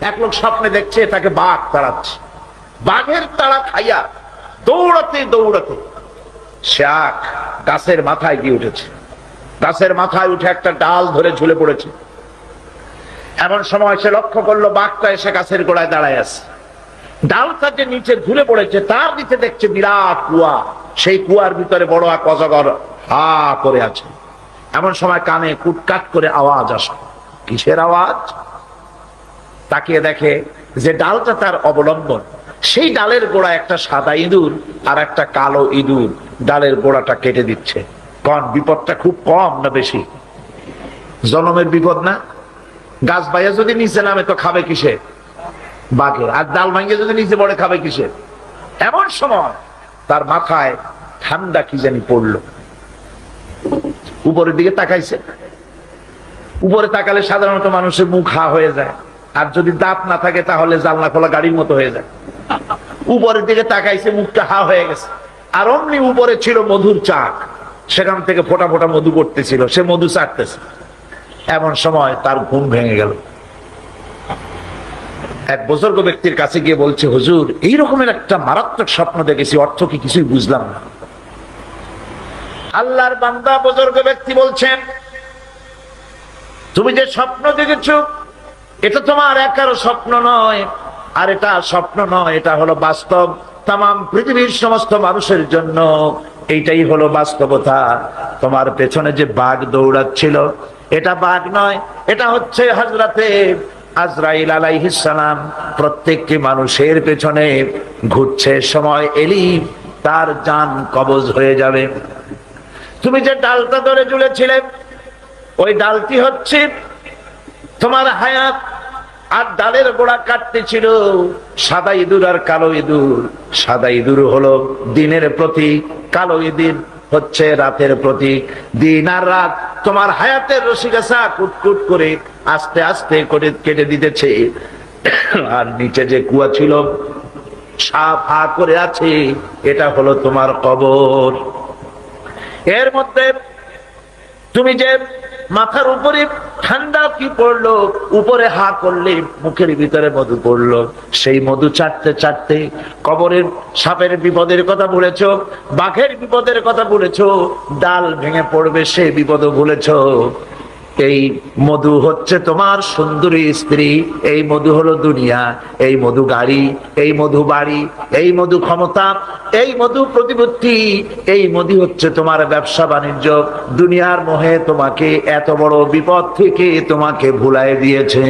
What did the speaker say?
এক লোক স্বপ্নে দেখছে তাকে বাঘ তাড়াচ্ছে, বাঘের তাড়া খাইয়া দৌড়াতে দৌড়াতে সে গাছের মাথায় গিয়ে উঠেছে। গাছের মাথায় উঠে একটা ডাল ধরে ঝুলে পড়েছে। এমন সময় সে লক্ষ্য করলো বাঘটা এসে গাছের গোড়ায় দাঁড়ায় আছে। ডালটা যে নিচে ঝুলে পড়েছে তার নিচে দেখছে বিরাট কুয়া, সেই কুয়ার ভিতরে বড় এক অজগর হা করে আছে। এমন সময় কানে কুটকাট করে আওয়াজ আসে। কিসের আওয়াজ? তাকিয়ে দেখে যে ডালটা তার অবলম্বন, সেই ডালের গোড়া একটা সাদা ইঁদুর আর একটা কালো ইঁদুর ডালের গোড়াটা কেটে দিচ্ছে। কোন বিপদটা খুব কম না বেশি? জনমের বিপদ না? গাছ বাইয়া যদি নিচে নামে তো খাবে কিসে? বাঘে। আর ডাল ভাঙিয়ে যদি নিচে পড়ে খাবে কিসে? এমন সময় তার মাথায় ঠান্ডা কি জানি পড়লো। উপরের দিকে তাকাইছে। উপরে তাকালে সাধারণত মানুষের মুখ হা হয়ে যায়, আর যদি দাঁত না থাকে তাহলে জানলা খোলা গাড়ির মতো হয়ে যায়। উপরের দিকে তাকাইছে, মুখটা হা হয়ে গেছে। আর অমনি উপরে ছিল মধুর চাক, সেখান থেকে ফোটা ফোটা মধু পড়তেছিল, সে মধু চাটতেছে। এমন সময় তার ঘুম ভেঙে গেল। এক বুজুর্গ ব্যক্তির কাছে গিয়ে বলছে, হুজুর, এই রকমের একটা মারাত্মক স্বপ্ন দেখেছি, অর্থ কি কিছুই বুঝলাম না। আল্লাহর বান্দা বুজুর্গ ব্যক্তি বলছেন, তুমি যে স্বপ্ন দেখেছো এটা তোমার একারও স্বপ্ন নয়, আর এটা স্বপ্ন নয়, এটা হলো বাস্তব। তামাম পৃথিবীর সমস্ত মানুষের জন্য এইটাই হলো বাস্তবতা। তোমার পেছনে যে বাঘ দৌড়াচ্ছিল এটা বাঘ নয়, এটা হচ্ছে হযরতে আজরাইল আলাইহিস সালাম। প্রত্যেকটি মানুষের পেছনে ঘুরছে, সময় এলেই তার জান কবজ হয়ে যাবে। তুমি যে ডালটা ধরে ঝুলেছিলে ওই ডালটি হচ্ছে তোমার হায়াত, আর ডালের গোড়া কাটতেছিল সাদা ইঁদুর আর কালো ইঁদুর। সাদা ইঁদুর হলো দিনের প্রতীক, কালো ইঁদুর হচ্ছে রাতের প্রতীক। দিন আর রাত তোমার হায়াতের রশিগাছা কুটকুট করে আস্তে আস্তে করে কেটে দিতেছে। আর নিচে যে কুয়া ছিল সাপ হা করে আছে, এটা হলো তোমার কবর। এর মধ্যে তুমি যে মাথার উপরে ঠান্ডা কি পড়লো, উপরে হা করলে মুখের ভিতরে মধু পড়লো, সেই মধু চাটতে চাটতে কবরের সাপের বিপদের কথা বলেছো, বাঘের বিপদের কথা বলেছো, ডাল ভেঙে পড়বে সে বিপদও বলেছো। এই মধু হচ্ছে তোমার সুন্দরী স্ত্রী, এই মধু হলো দুনিয়া, এই মধু গাড়ি, এই মধু বাড়ি, এই মধু ক্ষমতা, এই মধু প্রতিপত্তি, এই মধু হচ্ছে তোমার ব্যবসা বাণিজ্য। দুনিয়ার মোহে তোমাকে এত বড় বিপদ থেকে তোমাকে ভুলায় দিয়েছে।